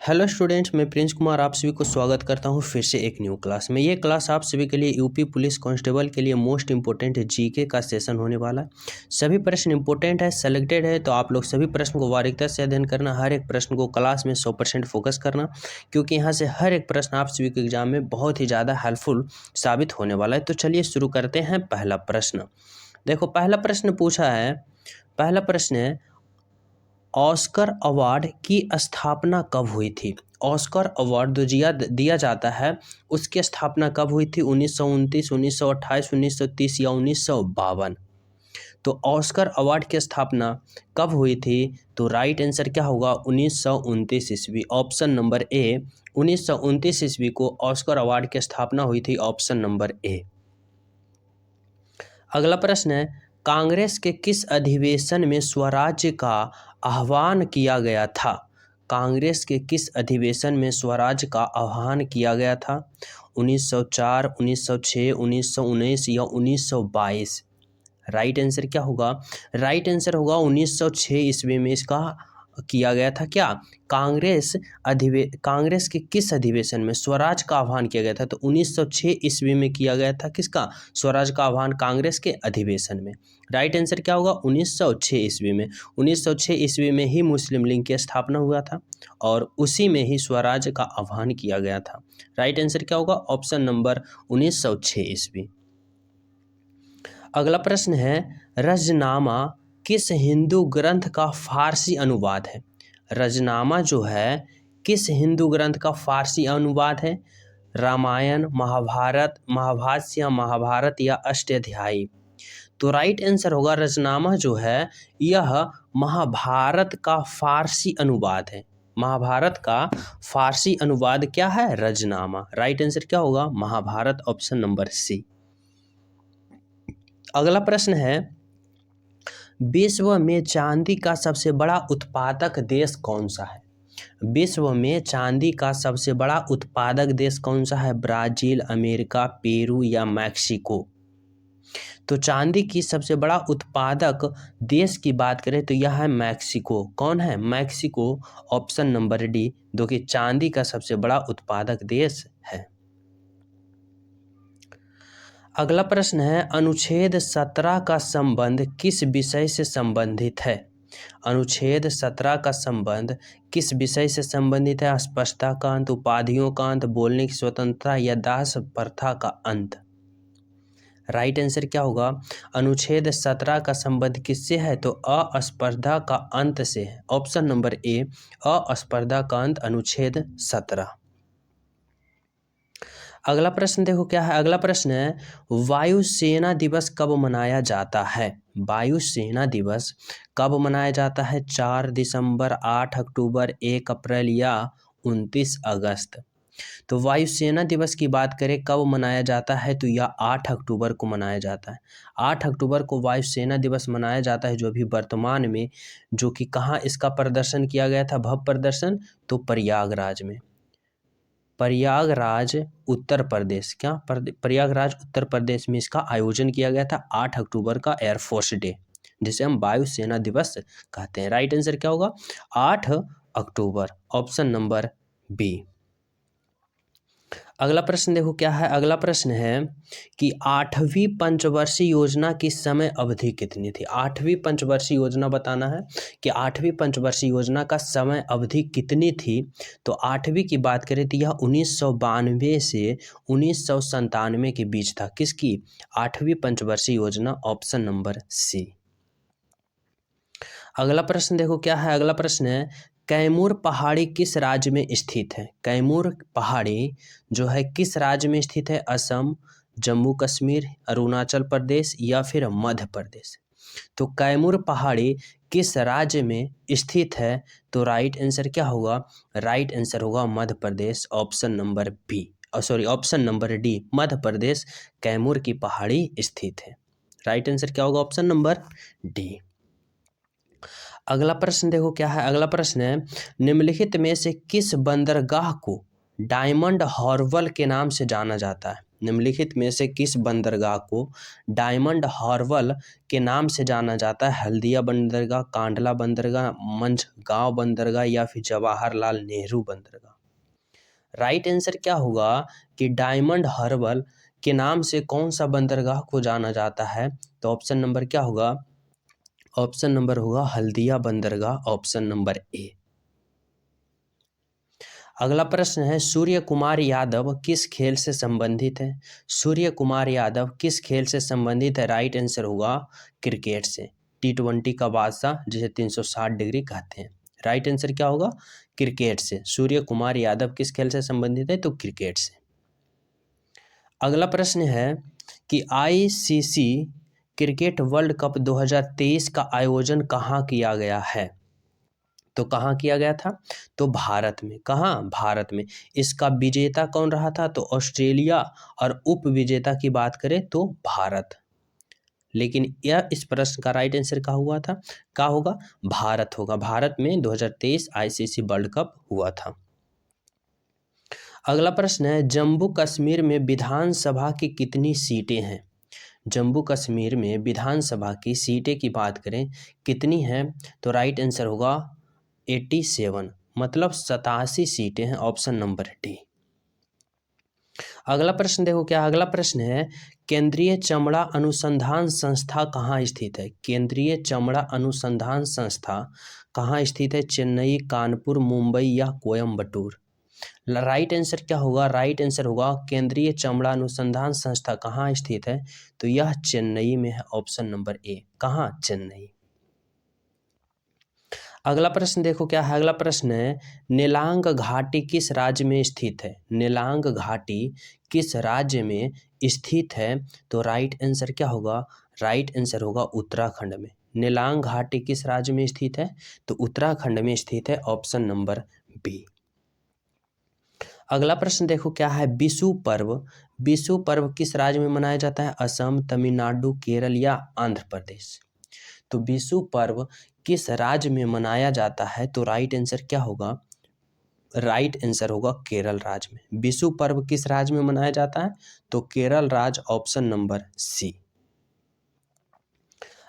Hello students, मैं Prince Kumar आप सभी को स्वागत करता हूं फिर से एक न्यू क्लास में। ये क्लास आप सभी के लिए यूपी पुलिस कांस्टेबल के लिए मोस्ट इंपॉर्टेंट जीके का सेशन होने वाला है। सभी प्रश्न इंपॉर्टेंट है, सेलेक्टेड है, तो आप लोग सभी प्रश्न को बारीकता से अध्ययन करना, हर एक प्रश्न को क्लास में 100% फोकस करना, क्योंकि यहाँ से हर एक प्रश्न आप सभी के एग्जाम में बहुत ही ज़्यादा हेल्पफुल साबित होने वाला है। तो चलिए शुरू करते हैं। पहला प्रश्न देखो, पहला प्रश्न पूछा है, पहला प्रश्न है, ऑस्कर अवार्ड की स्थापना कब हुई थी? ऑस्कर अवार्ड जो दिया जाता है उसकी स्थापना कब हुई थी? 1929, 1928, 1930 या 1952? तो ऑस्कर अवार्ड की स्थापना कब हुई थी? तो राइट आंसर क्या होगा? 1929 ईस्वी। ऑप्शन नंबर ए, 1929 ईस्वी को ऑस्कर अवार्ड की स्थापना हुई थी। Option number A. अगला प्रश्न है, कांग्रेस के किस अधिवेशन में स्वराज्य का आह्वान किया गया था? कांग्रेस के किस अधिवेशन में स्वराज्य का आह्वान किया गया था? 1904, 1906, 1919 या 1922? राइट आंसर क्या होगा? राइट आंसर होगा 1906 ईस्वी में इसका किया गया था। क्या कांग्रेस के किस अधिवेशन में स्वराज का आह्वान किया गया था? तो 1906 ईस्वी में किया गया था। किसका? स्वराज का आह्वान कांग्रेस के अधिवेशन में। राइट आंसर क्या होगा? 1906 ईस्वी में। 1906 ईस्वी में ही मुस्लिम लीग की स्थापना हुआ था और उसी में ही स्वराज का आह्वान किया गया था। राइट आंसर क्या होगा? ऑप्शन नंबर 1906 ईस्वी। अगला प्रश्न है, रजनामा किस हिंदू ग्रंथ का फारसी अनुवाद है? रजनामा जो है किस हिंदू ग्रंथ का फारसी अनुवाद है? रामायण, महाभारत, महाभाष्य या महाभारत या अष्टाध्यायी? तो राइट आंसर होगा, रजनामा जो है यह महाभारत का फारसी अनुवाद है। महाभारत का फारसी अनुवाद क्या है? रजनामा। राइट आंसर क्या होगा? महाभारत। Option number C. अगला प्रश्न है, विश्व में चांदी का सबसे बड़ा उत्पादक देश कौन सा है? विश्व में चांदी का सबसे बड़ा उत्पादक देश कौन सा है? ब्राजील, अमेरिका, पेरू या मैक्सिको? तो चांदी की सबसे बड़ा उत्पादक देश की बात करें तो यह है मैक्सिको। कौन है? मैक्सिको। ऑप्शन नंबर डी, जो कि चांदी का सबसे बड़ा उत्पादक देश है। अगला प्रश्न है, अनुच्छेद 17 का संबंध किस विषय से संबंधित है? अनुच्छेद 17 का संबंध किस विषय से संबंधित है? अस्पष्टता का अंत, उपाधियों का अंत, बोलने की स्वतंत्रता या दास प्रथा का अंत? राइट आंसर क्या होगा? अनुच्छेद 17 का संबंध किससे है? तो अस्पर्धा का अंत से है। ऑप्शन नंबर ए, अस्पर्धा का अंत, अनुच्छेद 17। अगला प्रश्न देखो क्या है। अगला प्रश्न है, वायुसेना दिवस कब मनाया जाता है? वायुसेना दिवस कब मनाया जाता है? 4 दिसंबर, 8 अक्टूबर, 1 अप्रैल या 29 अगस्त? तो वायुसेना दिवस की बात करें कब मनाया जाता है तो यह 8 अक्टूबर को मनाया जाता है। 8 अक्टूबर को वायुसेना दिवस मनाया जाता है, जो अभी वर्तमान में, जो कि कहाँ इसका प्रदर्शन किया गया था, भव्य प्रदर्शन? तो प्रयागराज में। प्रयागराज उत्तर प्रदेश, क्या प्रयागराज उत्तर प्रदेश में इसका आयोजन किया गया था 8 अक्टूबर का, एयरफोर्स डे, जिसे हम वायुसेना दिवस कहते हैं। राइट आंसर क्या होगा? 8 अक्टूबर। Option number B. अगला प्रश्न देखो क्या है। अगला प्रश्न है कि 8वीं पंचवर्षीय योजना की समय अवधि कितनी थी? 8वीं पंचवर्षीय योजना बताना है कि 8वीं पंचवर्षीय योजना का समय अवधि कितनी थी। तो 8वीं की बात करें तो यह 1992 से 1997 के बीच था। किसकी? 8वीं पंचवर्षीय योजना। Option number C. अगला प्रश्न देखो क्या है। अगला प्रश्न है, कैमूर पहाड़ी किस राज्य में स्थित है? कैमूर पहाड़ी जो है किस राज्य में स्थित है? असम, जम्मू कश्मीर, अरुणाचल प्रदेश या फिर मध्य प्रदेश? तो कैमूर पहाड़ी किस राज्य में स्थित है? तो राइट आंसर क्या होगा? राइट आंसर होगा Madhya Pradesh. Option number B, option number D, Madhya Pradesh Kaimur की पहाड़ी स्थित है। राइट आंसर क्या होगा? Option number D. अगला प्रश्न देखो क्या है। अगला प्रश्न है, निम्नलिखित में से किस बंदरगाह को डायमंड हार्बर के नाम से जाना जाता है? निम्नलिखित में से किस बंदरगाह को डायमंड हार्बर के नाम से जाना जाता है? हल्दिया बंदरगाह, कांडला बंदरगाह, मंझगांव बंदरगाह या फिर जवाहरलाल नेहरू बंदरगाह? राइट आंसर क्या होगा कि डायमंड हार्बर के नाम से कौन सा बंदरगाह को जाना जाता है? तो ऑप्शन नंबर क्या होगा? ऑप्शन नंबर होगा हल्दिया बंदरगाह, ऑप्शन नंबर ए। अगला प्रश्न है सूर्य कुमार यादव किस खेल से संबंधित है? सूर्य कुमार यादव किस खेल से संबंधित है? राइट आंसर होगा क्रिकेट से। T20 का बादशाह जिसे 360 डिग्री कहते हैं। राइट आंसर क्या होगा? क्रिकेट से। सूर्य कुमार यादव किस खेल से संबंधित है? तो क्रिकेट से। अगला प्रश्न है कि ICC क्रिकेट वर्ल्ड कप 2023 का आयोजन कहाँ किया गया है? तो कहाँ किया गया था? तो भारत में। कहाँ? भारत में। इसका विजेता कौन रहा था? तो ऑस्ट्रेलिया। और उप विजेता की बात करें तो भारत। लेकिन यह इस प्रश्न का राइट आंसर क्या हुआ था? क्या होगा? भारत होगा। भारत में 2023 ICC वर्ल्ड कप हुआ था। अगला प्रश्न है जम्मू कश्मीर में विधानसभा की कितनी सीटें हैं? जम्मू कश्मीर में विधानसभा की सीटें की बात करें कितनी हैं? तो राइट आंसर होगा 87, मतलब 87 सीटें हैं, ऑप्शन नंबर डी। अगला प्रश्न देखो क्या? अगला प्रश्न है केंद्रीय चमड़ा अनुसंधान संस्था कहाँ स्थित है? केंद्रीय चमड़ा अनुसंधान संस्था कहाँ स्थित है? चेन्नई, कानपुर, मुंबई या कोयम्बटूर? राइट आंसर क्या होगा? राइट आंसर होगा केंद्रीय चमड़ा अनुसंधान संस्था कहाँ स्थित है? तो यह चेन्नई में है, ऑप्शन नंबर ए। कहाँ? चेन्नई। अगला प्रश्न देखो क्या है? अगला प्रश्न है नेलांग घाटी किस राज्य में स्थित है? नेलांग घाटी किस राज्य में स्थित है? तो राइट आंसर क्या होगा? राइट आंसर होगा उत्तराखंड में। नेलांग घाटी किस राज्य में स्थित है? तो उत्तराखंड में स्थित है, ऑप्शन नंबर बी। अगला प्रश्न देखो क्या है? बिशु पर्व। बिशु पर्व किस राज्य में मनाया जाता है? असम, तमिलनाडु, केरल या आंध्र प्रदेश? तो बिशु पर्व किस राज्य में मनाया जाता है? तो राइट आंसर क्या होगा? राइट आंसर होगा केरल राज्य में। बिशु पर्व किस राज्य में मनाया जाता है? तो केरल राज्य, ऑप्शन नंबर सी।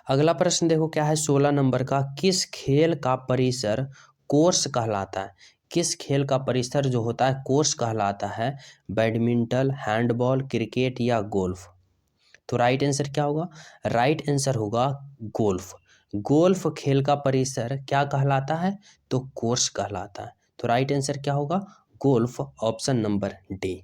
अगला प्रश्न देखो क्या है? 16 नंबर का किस खेल का परिसर कोर्स कहलाता है? किस खेल का परिसर जो होता है कोर्स कहलाता है? बैडमिंटन, हैंडबॉल, क्रिकेट या गोल्फ? तो राइट आंसर क्या होगा? राइट आंसर होगा गोल्फ। गोल्फ खेल का परिसर क्या कहलाता है? तो कोर्स कहलाता है। तो राइट आंसर क्या होगा? Golf, option number D.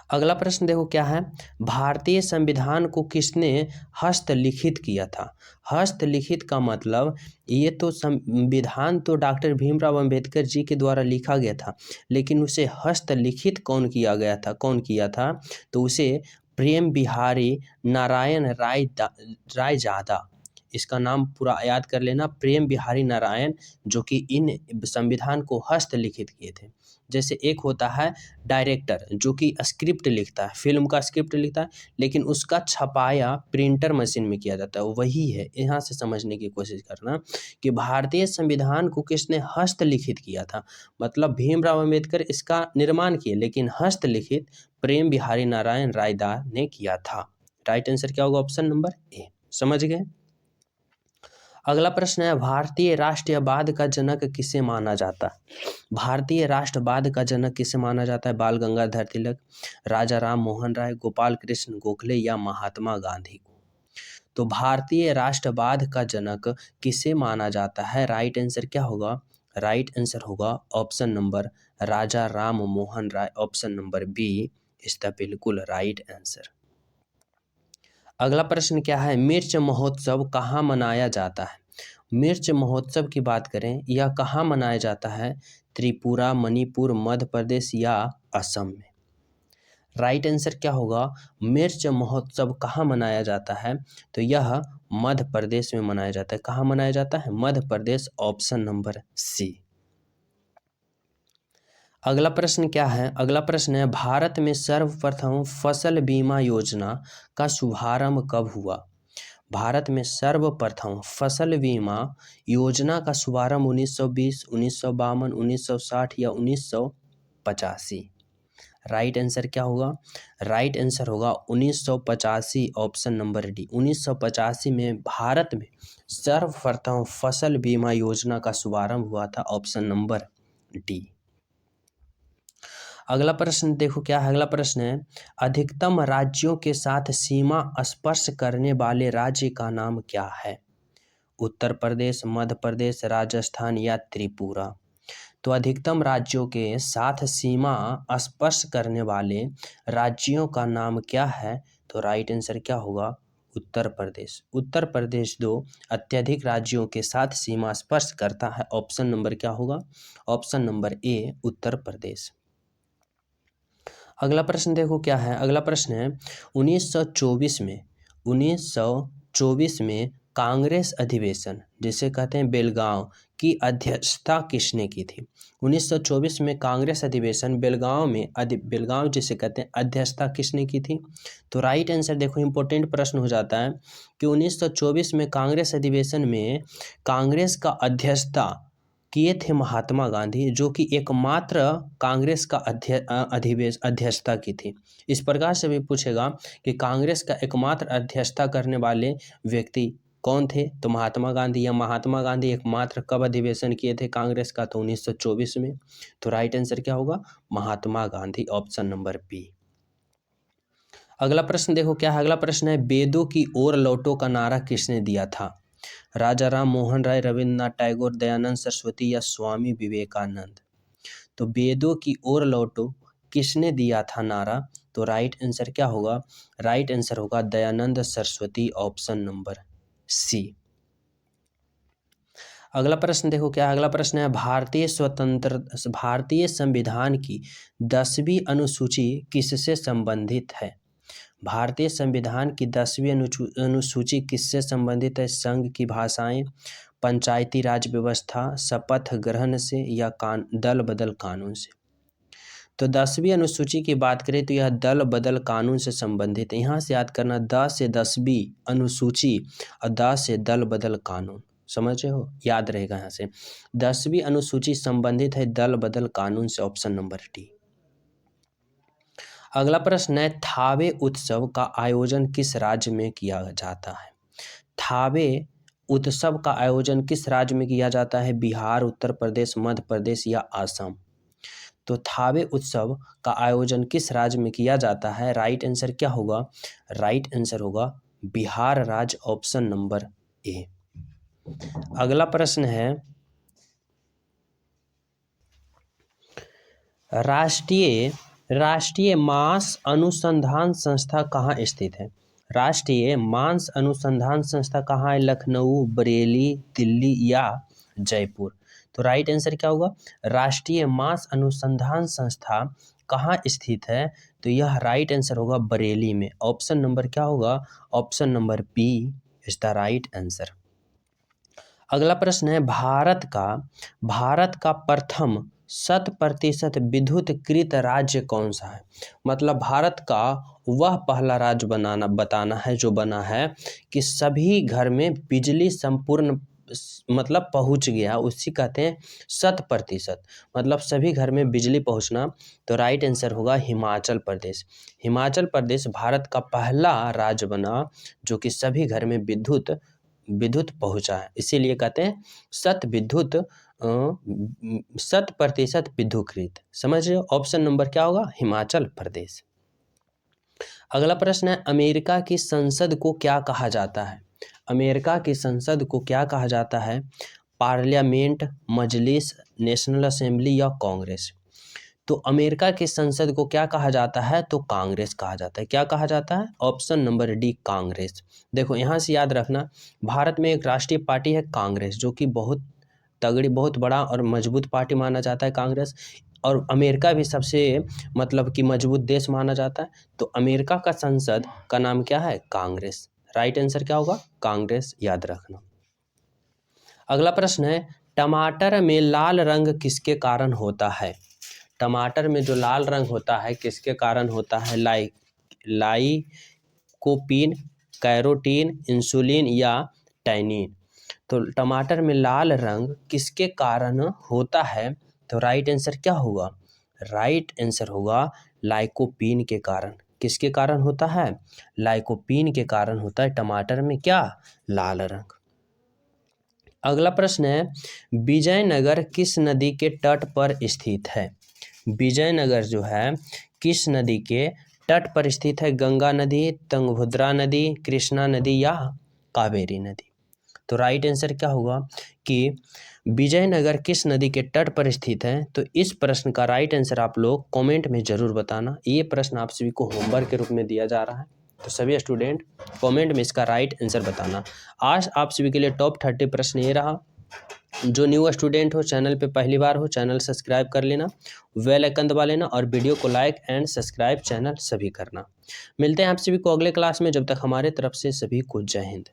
अगला प्रश्न देखो क्या है? भारतीय संविधान को किसने हस्तलिखित किया था? हस्तलिखित का मतलब ये तो संविधान तो डॉक्टर भीमराव अंबेडकर जी के द्वारा लिखा गया था, लेकिन उसे हस्तलिखित कौन किया गया था? कौन किया था? तो उसे प्रेम बिहारी नारायण रायजादा, इसका नाम पूरा याद कर लेना, प्रेम बिहारी नारायण, जो कि इन संविधान को हस्तलिखित किए थे। जैसे एक होता है डायरेक्टर जो कि स्क्रिप्ट लिखता है, फिल्म का स्क्रिप्ट लिखता है, लेकिन उसका छपाया प्रिंटर मशीन में किया जाता है, वही है। यहाँ से समझने की कोशिश करना कि भारतीय संविधान को किसने हस्तलिखित किया था, मतलब भीमराव अंबेडकर इसका निर्माण किए, लेकिन हस्तलिखित प्रेम बिहारी नारायण रायदा ने किया था। राइट आंसर क्या होगा? Option number A. समझ गए? अगला प्रश्न है भारतीय राष्ट्रवाद का जनक किसे माना जाता है? भारतीय राष्ट्रवाद का जनक किसे माना जाता है? बाल गंगाधर तिलक, राजा राम मोहन राय, गोपाल कृष्ण गोखले या महात्मा गांधी को? तो भारतीय राष्ट्रवाद का जनक किसे माना जाता है? राइट आंसर क्या होगा? राइट आंसर होगा option number Raja Ram Mohan Roy, option number B is the बिल्कुल राइट आंसर। अगला प्रश्न क्या है? मिर्च महोत्सव कहाँ मनाया जाता है? मिर्च महोत्सव की बात करें, यह कहाँ मनाया जाता है? त्रिपुरा, मणिपुर, मध्य प्रदेश या असम में? राइट आंसर क्या होगा? मिर्च महोत्सव कहाँ मनाया जाता है? तो यह मध्य प्रदेश में मनाया जाता है। कहाँ मनाया जाता है? मध्य प्रदेश, ऑप्शन नंबर सी। अगला प्रश्न क्या है? अगला प्रश्न है भारत में सर्वप्रथम फसल बीमा योजना का शुभारंभ कब हुआ? भारत में सर्वप्रथम फसल बीमा योजना का शुभारंभ 1920, 1952, 1960 या 1985? राइट आंसर क्या होगा? राइट आंसर होगा 1985 ऑप्शन नंबर डी। 1985 में भारत में सर्वप्रथम फसल बीमा योजना का शुभारंभ हुआ था, ऑप्शन नंबर डी। अगला प्रश्न देखो क्या है, अगला प्रश्न है अधिकतम राज्यों के साथ सीमा स्पर्श करने वाले राज्य का नाम क्या है? उत्तर प्रदेश, मध्य प्रदेश, राजस्थान या त्रिपुरा। तो अधिकतम राज्यों के साथ सीमा स्पर्श करने वाले राज्यों का नाम क्या है? तो राइट आंसर क्या होगा? उत्तर प्रदेश। उत्तर प्रदेश दो अत्यधिक राज्यों के साथ सीमा स्पर्श करता है, ऑप्शन नंबर क्या होगा? Option number A Uttar Pradesh. अगला प्रश्न देखो क्या है, अगला प्रश्न है 1924 में कांग्रेस अधिवेशन जिसे कहते हैं बेलगांव की अध्यक्षता किसने की थी? 1924 में कांग्रेस अधिवेशन बेलगांव जिसे कहते हैं अध्यक्षता किसने की थी? तो राइट आंसर देखो इंपॉर्टेंट प्रश्न हो जाता है कि 1924 में कांग्रेस अधिवेशन में कांग्रेस का अध्यक्षता किए थे महात्मा गांधी, जो कि एकमात्र कांग्रेस का अध्यक्षता की थी। इस प्रकार से भी पूछेगा कि कांग्रेस का एकमात्र अध्यक्षता करने वाले व्यक्ति कौन थे? तो महात्मा गांधी, या महात्मा गांधी एकमात्र कब अधिवेशन किए थे कांग्रेस का? तो 1924 में। तो राइट आंसर क्या होगा? Mahatma Gandhi, option number B. अगला प्रश्न देखो क्या है, अगला प्रश्न है वेदों की ओर लौटो का नारा किसने दिया था? राजा राम मोहन राय, रविन्द्रनाथ टैगोर, दयानंद सरस्वती या स्वामी विवेकानंद। तो वेदों की ओर लौटो किसने दिया था नारा? तो राइट आंसर क्या होगा? राइट आंसर होगा Dayanand Saraswati, option number C. अगला प्रश्न देखो क्या है, अगला प्रश्न है भारतीय संविधान की 10वीं अनुसूची किससे संबंधित है? भारतीय संविधान की 10वीं अनुसूची किससे संबंधित है? संघ की भाषाएं, पंचायती राज व्यवस्था, शपथ ग्रहण से या दल बदल कानून से। तो 10वीं अनुसूची की बात करें तो यह दल बदल कानून से संबंधित है। यहाँ से याद करना 10 से 10वीं अनुसूची और 10 से दल बदल कानून, समझ रहे हो, याद रहेगा। यहाँ से 10वीं अनुसूची संबंधित है दल बदल कानून से, ऑप्शन नंबर डी। अगला प्रश्न है थावे उत्सव का आयोजन किस राज्य में किया जाता है? थावे उत्सव का आयोजन किस राज्य में किया जाता है? बिहार, उत्तर प्रदेश, मध्य प्रदेश या असम। तो थावे उत्सव का आयोजन किस राज्य में किया जाता है? राइट आंसर क्या होगा? राइट आंसर होगा बिहार राज्य, ऑप्शन नंबर ए। अगला प्रश्न है राष्ट्रीय मांस अनुसंधान संस्था कहाँ स्थित है? राष्ट्रीय मांस अनुसंधान संस्था कहाँ है? लखनऊ, बरेली, दिल्ली या जयपुर। तो राइट आंसर क्या होगा? राष्ट्रीय मांस अनुसंधान संस्था कहाँ स्थित है? तो यह राइट आंसर होगा बरेली में, ऑप्शन नंबर क्या होगा? Option number B is the right answer. अगला प्रश्न है भारत का प्रथम 100% विद्युतीकृत राज्य कौन सा है? मतलब भारत का वह पहला राज्य बताना है जो बना है कि सभी घर में बिजली संपूर्ण मतलब पहुंच गया, उसी कहते हैं 100%, मतलब सभी घर में बिजली पहुंचना। तो राइट आंसर होगा हिमाचल प्रदेश। हिमाचल प्रदेश भारत का पहला राज्य बना जो कि सभी घर में विद्युत पहुंचा है, इसीलिए कहते हैं 100% विद्युतीकृत। समझ रहे हो? ऑप्शन नंबर क्या होगा? हिमाचल प्रदेश। अगला प्रश्न है अमेरिका की संसद को क्या कहा जाता है? अमेरिका की संसद को क्या कहा जाता है? पार्लियामेंट, मजलिस, नेशनल असेंबली या कांग्रेस। तो अमेरिका की संसद को क्या कहा जाता है? तो कांग्रेस कहा जाता है। क्या कहा जाता है? Option number D Congress. देखो यहाँ से याद रखना भारत में एक राष्ट्रीय पार्टी है कांग्रेस, जो कि बहुत तगड़ी, बहुत बड़ा और मजबूत पार्टी माना जाता है कांग्रेस, और अमेरिका भी सबसे मतलब कि मजबूत देश माना जाता है। तो अमेरिका का संसद का नाम क्या है? कांग्रेस। राइट आंसर क्या होगा? कांग्रेस, याद रखना। अगला प्रश्न है टमाटर में लाल रंग किसके कारण होता है? टमाटर में जो लाल रंग होता है किसके कारण होता है? लाइकोपीन, कैरोटीन, इंसुलिन या टैनिन। तो टमाटर में लाल रंग किसके कारण होता है? तो राइट आंसर क्या होगा? राइट आंसर होगा लाइकोपीन के कारण। किसके कारण होता है? लाइकोपीन के कारण होता है टमाटर में क्या? लाल रंग। अगला प्रश्न है, विजयनगर किस नदी के तट पर स्थित है? विजयनगर जो है किस नदी के तट पर स्थित है? गंगा नदी, तुंगभद्रा नदी, कृष्णा नदी या कावेरी नदी? तो राइट आंसर क्या होगा कि विजयनगर किस नदी के तट पर स्थित है? तो इस प्रश्न का राइट आंसर आप लोग कमेंट में जरूर बताना। ये प्रश्न आप सभी को होमवर्क के रूप में दिया जा रहा है, तो सभी स्टूडेंट कमेंट में इसका राइट आंसर बताना। आज आप सभी के लिए टॉप 30 प्रश्न ये रहा। जो न्यू स्टूडेंट हो, चैनल पे पहली बार हो, चैनल सब्सक्राइब कर लेना, बेल आइकन दबा लेना और वीडियो को लाइक एंड सब्सक्राइब चैनल सभी करना। मिलते हैं आप सभी को अगले क्लास में, जब तक हमारे तरफ से सभी को जय हिंद।